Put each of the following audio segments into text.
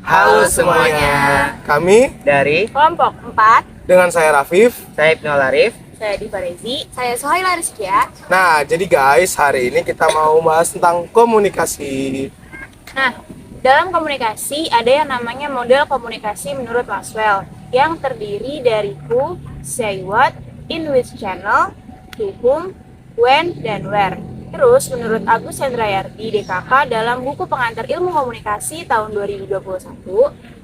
Halo semuanya. Kami Dari Kelompok 4, dengan saya Rafif. saya Ibnu Arif. saya Diva Rezi, saya Sohaila Rizkia. Nah, jadi guys, hari ini kita mau bahas tentang komunikasi. Nah, dalam komunikasi ada yang namanya model komunikasi menurut Laswell yang terdiri dari who, say what, in which channel, to whom, when, dan where. Terus, menurut Agus Hendrayardi DKK dalam buku pengantar ilmu komunikasi tahun 2021,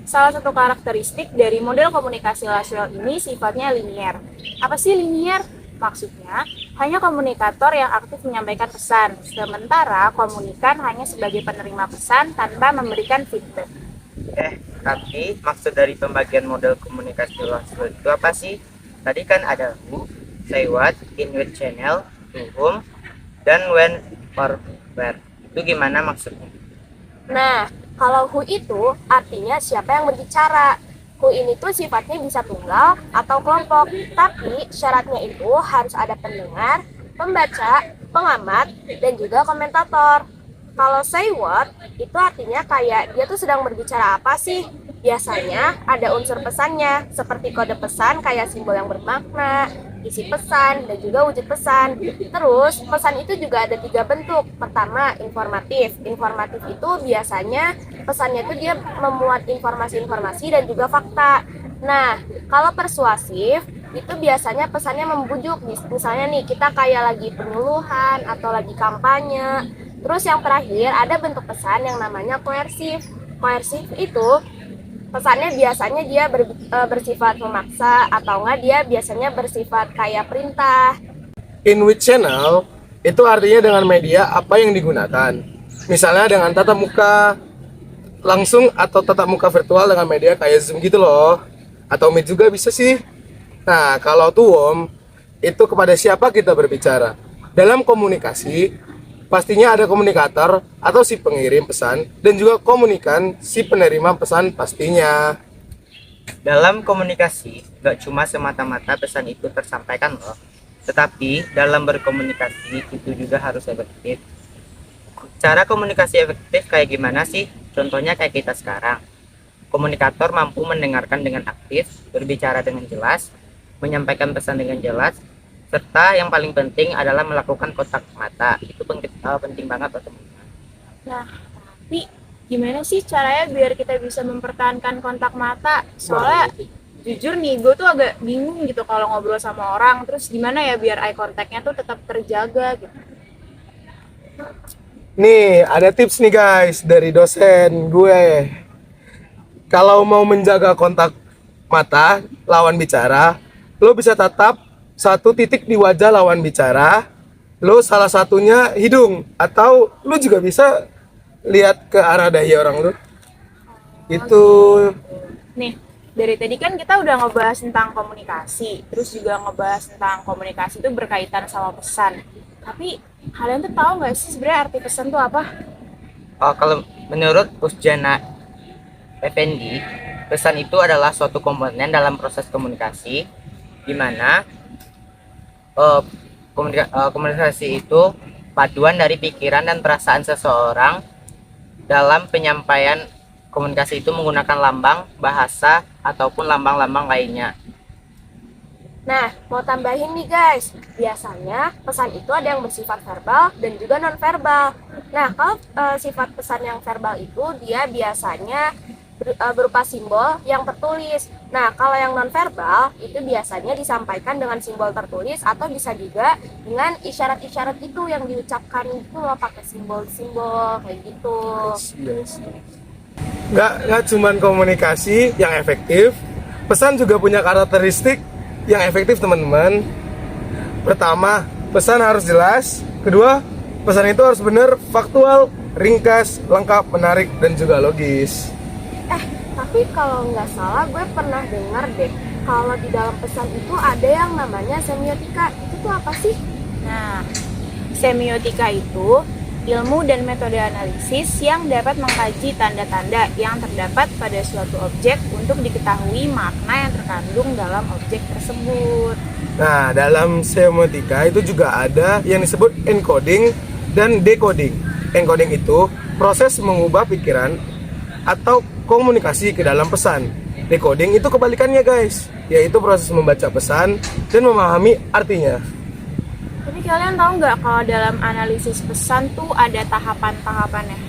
salah satu karakteristik dari model komunikasi Laswell ini sifatnya linier. Apa sih linier? Maksudnya, hanya komunikator yang aktif menyampaikan pesan, sementara komunikan hanya sebagai penerima pesan tanpa memberikan feedback. Tapi maksud dari pembagian model komunikasi Laswell itu apa sih? Tadi kan ada who, say what, in which channel, to whom, dan when or where. Itu gimana maksudnya? Nah, kalau who itu artinya siapa yang berbicara. Who ini tuh sifatnya bisa tunggal atau kelompok, tapi syaratnya itu harus ada pendengar, pembaca, pengamat, dan juga komentator. Kalau say what, itu artinya kayak dia tuh sedang berbicara apa sih? Biasanya ada unsur pesannya, seperti kode pesan kayak simbol yang bermakna, isi pesan, dan juga wujud pesan. Terus, pesan itu juga ada 3 bentuk. Pertama, informatif. Informatif itu biasanya pesannya itu dia memuat informasi-informasi dan juga fakta. Nah, kalau persuasif, itu biasanya pesannya membujuk. Misalnya nih, kita kayak lagi penyuluhan atau lagi kampanye. Terus yang terakhir, ada bentuk pesan yang namanya koersif. Koersif itu pesannya biasanya dia bersifat memaksa atau enggak dia biasanya bersifat kayak perintah. In which channel itu artinya dengan media apa yang digunakan. Misalnya dengan tatap muka langsung atau tatap muka virtual dengan media kayak Zoom gitu loh. Atau Meet juga bisa sih. Nah, kalau to whom itu kepada siapa kita berbicara. Dalam komunikasi pastinya ada komunikator atau si pengirim pesan dan juga komunikan si penerima pesan pastinya. Dalam komunikasi, gak cuma semata-mata pesan itu tersampaikan loh, tetapi dalam berkomunikasi itu juga harus efektif. Cara komunikasi efektif kayak gimana sih? Contohnya kayak kita sekarang. Komunikator mampu mendengarkan dengan aktif, berbicara dengan jelas, menyampaikan pesan dengan jelas, serta yang paling penting adalah melakukan kontak mata. Itu penting banget loh teman-teman. Nah, tapi gimana sih caranya biar kita bisa mempertahankan kontak mata? Soalnya jujur nih, gue tuh agak bingung gitu kalau ngobrol sama orang. Terus gimana ya biar eye contact-nya tuh tetap terjaga gitu. Nih, ada tips nih guys dari dosen gue. Kalau mau menjaga kontak mata lawan bicara, lo bisa tatap satu titik di wajah lawan bicara, lo salah satunya hidung, atau lo juga bisa lihat ke arah dahi orang lo. Itu Nih, dari tadi kan kita udah ngebahas tentang komunikasi, terus juga ngebahas tentang komunikasi itu berkaitan sama pesan. Tapi kalian tuh tahu nggak sih sebenarnya arti pesan tuh apa? Kalau menurut Usjana Effendi, pesan itu adalah suatu komponen dalam proses komunikasi, di mana komunikasi itu paduan dari pikiran dan perasaan seseorang dalam penyampaian komunikasi itu menggunakan lambang, bahasa, ataupun lambang-lambang lainnya. Nah, mau tambahin nih guys, biasanya pesan itu ada yang bersifat verbal dan juga non-verbal. Nah, kalau sifat pesan yang verbal itu dia biasanya berupa simbol yang tertulis. Nah, kalau yang non-verbal itu biasanya disampaikan dengan simbol tertulis atau bisa juga dengan isyarat-isyarat itu yang diucapkan itu loh, pakai simbol-simbol kayak gitu. nggak cuman komunikasi yang efektif, pesan juga punya karakteristik yang efektif teman-teman. Pertama, pesan harus jelas. Kedua, pesan itu harus benar, faktual, ringkas, lengkap, menarik, dan juga logis. Tapi kalau nggak salah gue pernah dengar deh, kalau di dalam pesan itu ada yang namanya semiotika. Itu tuh apa sih? Nah, semiotika itu ilmu dan metode analisis yang dapat mengkaji tanda-tanda yang terdapat pada suatu objek untuk diketahui makna yang terkandung dalam objek tersebut. Nah, dalam semiotika itu juga ada yang disebut encoding dan decoding. Encoding itu proses mengubah pikiran atau komunikasi ke dalam pesan. Decoding itu kebalikannya guys, yaitu proses membaca pesan dan memahami artinya. Tapi kalian tahu nggak kalau dalam analisis pesan tuh ada tahapan-tahapannya?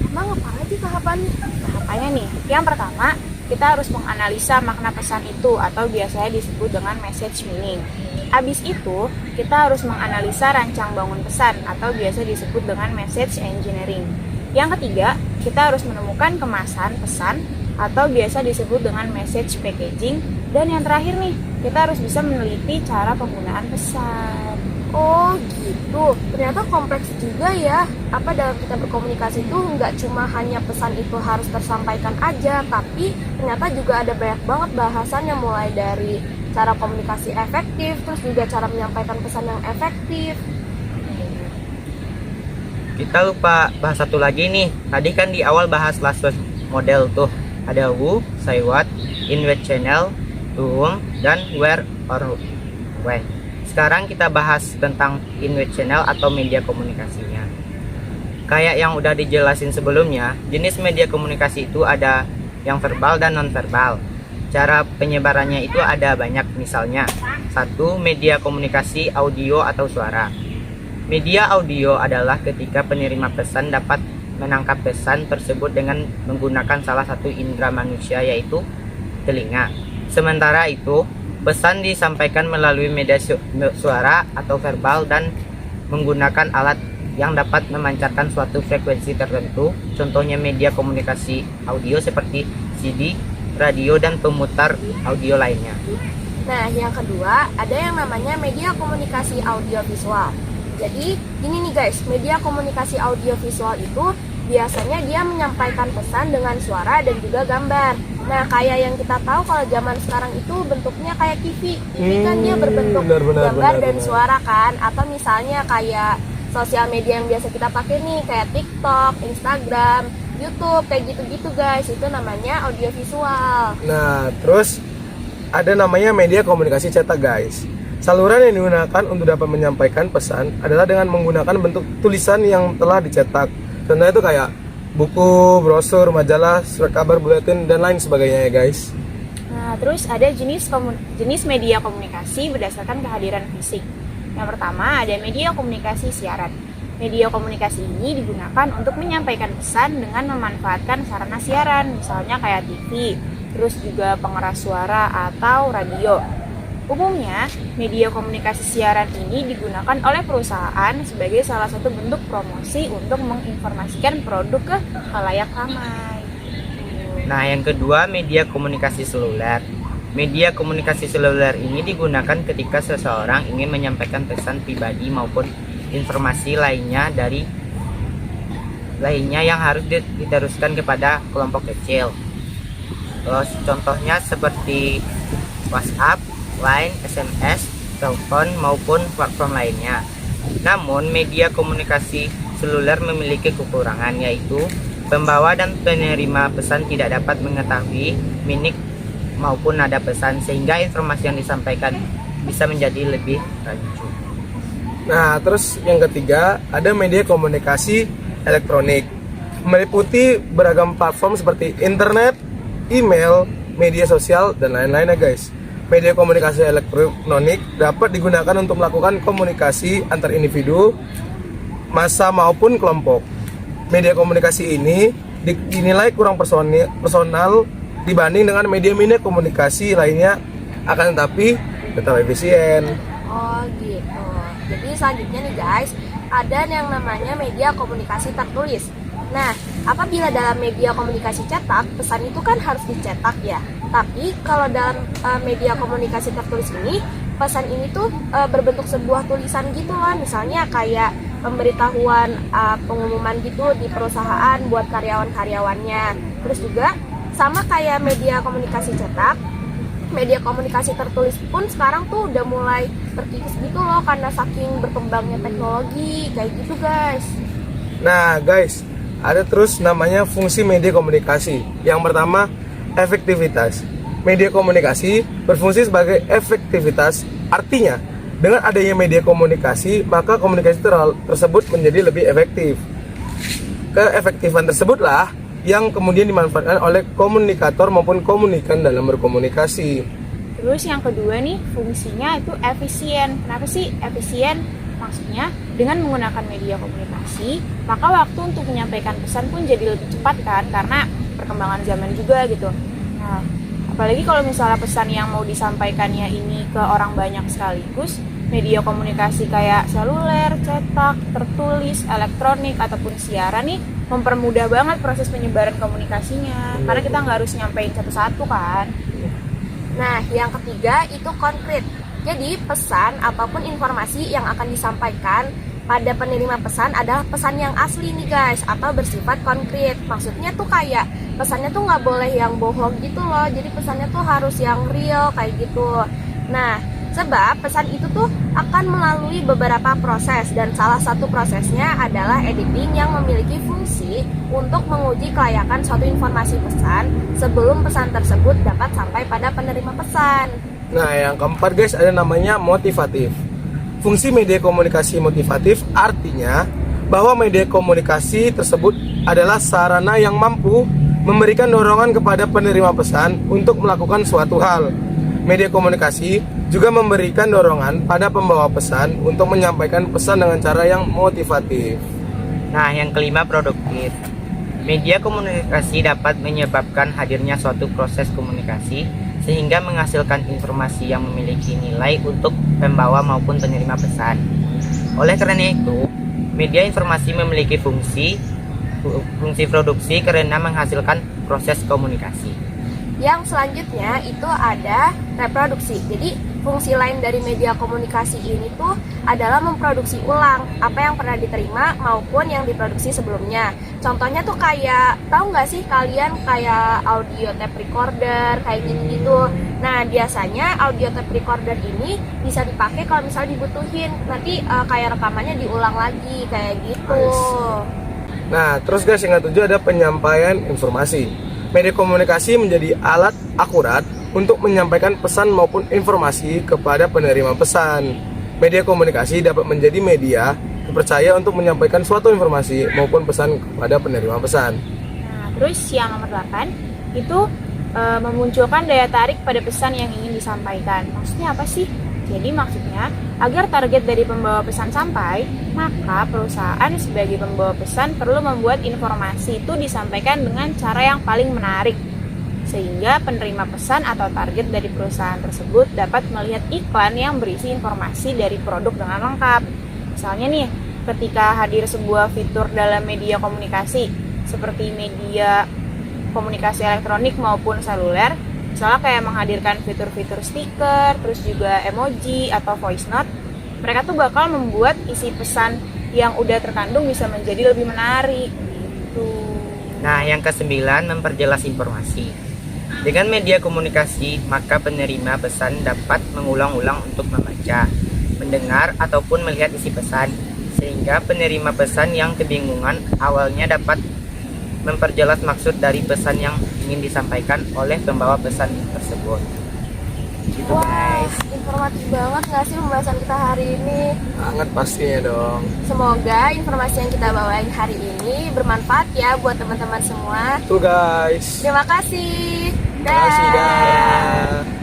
Emang apa aja tahapannya? Tahapannya nih, yang pertama kita harus menganalisa makna pesan itu atau biasanya disebut dengan message meaning. Habis itu, kita harus menganalisa rancang bangun pesan atau biasa disebut dengan message engineering. Yang ketiga, kita harus menemukan kemasan pesan atau biasa disebut dengan message packaging. Dan yang terakhir nih, kita harus bisa meneliti cara penggunaan pesan. Oh gitu, ternyata kompleks juga ya. Apa dalam kita berkomunikasi itu nggak cuma hanya pesan itu harus tersampaikan aja, tapi ternyata juga ada banyak banget bahasannya, mulai dari cara komunikasi efektif, terus juga cara menyampaikan pesan yang efektif. Kita lupa bahas satu lagi nih. Tadi kan di awal bahas last word model tuh. Ada who, say what, in what channel, to whom, dan where or when. Sekarang kita bahas tentang in what channel atau media komunikasinya. Kayak yang udah dijelasin sebelumnya, jenis media komunikasi itu ada yang verbal dan non-verbal. Cara penyebarannya itu ada banyak, misalnya 1. Media komunikasi audio atau suara. Media audio adalah ketika penerima pesan dapat menangkap pesan tersebut dengan menggunakan salah satu indera manusia, yaitu telinga. Sementara itu, pesan disampaikan melalui media suara atau verbal dan menggunakan alat yang dapat memancarkan suatu frekuensi tertentu. Contohnya media komunikasi audio seperti CD, radio, dan pemutar audio lainnya. Nah, yang kedua, ada yang namanya media komunikasi audiovisual. Jadi, gini nih guys, media komunikasi audiovisual itu biasanya dia menyampaikan pesan dengan suara dan juga gambar. Nah, kayak yang kita tahu kalau zaman sekarang itu bentuknya kayak TV. TV kan dia berbentuk gambar dan suara kan. Atau misalnya kayak sosial media yang biasa kita pakai nih, kayak TikTok, Instagram, YouTube, kayak gitu-gitu guys. Itu namanya audiovisual. Nah, terus ada namanya media komunikasi cetak guys. Saluran yang digunakan untuk dapat menyampaikan pesan adalah dengan menggunakan bentuk tulisan yang telah dicetak. Contohnya itu kayak buku, brosur, majalah, surat kabar, buletin, dan lain sebagainya ya guys. Nah, terus ada jenis media komunikasi berdasarkan kehadiran fisik. Yang pertama ada media komunikasi siaran. Media komunikasi ini digunakan untuk menyampaikan pesan dengan memanfaatkan sarana siaran, misalnya kayak TV, terus juga pengeras suara atau radio. Umumnya, media komunikasi siaran ini digunakan oleh perusahaan sebagai salah satu bentuk promosi untuk menginformasikan produk ke khalayak ramai. Nah, yang kedua, media komunikasi seluler. Media komunikasi seluler ini digunakan ketika seseorang ingin menyampaikan pesan pribadi maupun informasi lainnya yang harus diteruskan kepada kelompok kecil. Terus contohnya seperti WhatsApp, Line, SMS, telepon, maupun platform lainnya. Namun, media komunikasi seluler memiliki kekurangan, yaitu pembawa dan penerima pesan tidak dapat mengetahui mimik maupun nada pesan, sehingga informasi yang disampaikan bisa menjadi lebih rancu. Nah, terus yang ketiga ada media komunikasi elektronik. Meliputi beragam platform seperti internet, email, media sosial, dan lain-lainnya guys. Media komunikasi elektronik dapat digunakan untuk melakukan komunikasi antar individu, massa maupun kelompok. Media komunikasi ini dinilai kurang personal dibanding dengan media komunikasi lainnya, akan tetapi tetap efisien. Oh gitu. Jadi selanjutnya nih guys, ada yang namanya media komunikasi tertulis. Nah, apabila dalam media komunikasi cetak, pesan itu kan harus dicetak ya. Tapi kalau dalam media komunikasi tertulis ini, pesan ini tuh berbentuk sebuah tulisan gitu loh. Misalnya kayak pemberitahuan, pengumuman gitu di perusahaan buat karyawan-karyawannya. Terus juga sama kayak media komunikasi cetak, media komunikasi tertulis pun sekarang tuh udah mulai terkikis gitu loh karena saking berkembangnya teknologi kayak gitu guys. Nah guys, ada terus namanya fungsi media komunikasi. Yang pertama, efektivitas. Media komunikasi berfungsi sebagai efektivitas, artinya dengan adanya media komunikasi maka komunikasi tersebut menjadi lebih efektif. Keefektifan tersebutlah yang kemudian dimanfaatkan oleh komunikator maupun komunikan dalam berkomunikasi. Terus yang kedua nih, fungsinya itu efisien. Kenapa sih efisien? Maksudnya dengan menggunakan media komunikasi, maka waktu untuk menyampaikan pesan pun jadi lebih cepat kan, karena perkembangan zaman juga gitu. Nah, apalagi kalau misalnya pesan yang mau disampaikannya ini ke orang banyak sekaligus, media komunikasi kayak seluler, cetak, tertulis, elektronik, ataupun siaran nih mempermudah banget proses penyebaran komunikasinya, karena kita nggak harus nyampein satu-satu kan. Nah, yang ketiga itu konkret. Jadi, pesan ataupun informasi yang akan disampaikan pada penerima pesan adalah pesan yang asli nih guys, atau bersifat konkret. Maksudnya tuh kayak pesannya tuh nggak boleh yang bohong gitu loh. Jadi pesannya tuh harus yang real kayak gitu. Nah, sebab pesan itu tuh akan melalui beberapa proses, dan salah satu prosesnya adalah editing yang memiliki fungsi untuk menguji kelayakan suatu informasi pesan sebelum pesan tersebut dapat sampai pada penerima pesan. Nah, yang keempat guys, ada namanya motivatif. Fungsi media komunikasi motivatif artinya bahwa media komunikasi tersebut adalah sarana yang mampu memberikan dorongan kepada penerima pesan untuk melakukan suatu hal. Media komunikasi juga memberikan dorongan pada pembawa pesan untuk menyampaikan pesan dengan cara yang motivatif. Nah, yang kelima produktif. Media komunikasi dapat menyebabkan hadirnya suatu proses komunikasi sehingga menghasilkan informasi yang memiliki nilai untuk pembawa maupun penerima pesan. Oleh karena itu, media informasi memiliki fungsi produksi karena menghasilkan proses komunikasi. Yang selanjutnya itu ada reproduksi. Jadi fungsi lain dari media komunikasi ini tuh adalah memproduksi ulang apa yang pernah diterima maupun yang diproduksi sebelumnya. Contohnya tuh kayak, tahu nggak sih kalian kayak audio tape recorder kayak gitu-gitu. Nah, biasanya audio tape recorder ini bisa dipakai kalau misalnya dibutuhin. Nanti kayak rekamannya diulang lagi kayak gitu. Nah, terus guys, yang ketujuh ada penyampaian informasi. Media komunikasi menjadi alat akurat untuk menyampaikan pesan maupun informasi kepada penerima pesan. Media komunikasi dapat menjadi media dipercaya untuk menyampaikan suatu informasi maupun pesan kepada penerima pesan. Nah, terus yang nomor 8 itu memunculkan daya tarik pada pesan yang ingin disampaikan. Maksudnya apa sih? Jadi maksudnya, agar target dari pembawa pesan sampai, maka perusahaan sebagai pembawa pesan perlu membuat informasi itu disampaikan dengan cara yang paling menarik, sehingga penerima pesan atau target dari perusahaan tersebut dapat melihat iklan yang berisi informasi dari produk dengan lengkap. Misalnya nih, ketika hadir sebuah fitur dalam media komunikasi, seperti media komunikasi elektronik maupun seluler, misalnya kayak menghadirkan fitur-fitur stiker, terus juga emoji atau voice note, mereka tuh bakal membuat isi pesan yang udah terkandung bisa menjadi lebih menarik gitu. Nah, yang kesembilan, memperjelas informasi. Dengan media komunikasi, maka penerima pesan dapat mengulang-ulang untuk membaca, mendengar, ataupun melihat isi pesan, sehingga penerima pesan yang kebingungan awalnya dapat memperjelas maksud dari pesan yang ingin disampaikan oleh pembawa pesan tersebut. Gitu Wah, guys. informatif banget nggak sih pembahasan kita hari ini? Sangat pastinya dong. Semoga informasi yang kita bawain hari ini bermanfaat ya buat teman-teman semua. Tuh guys. Terima kasih. Terima kasih, dah.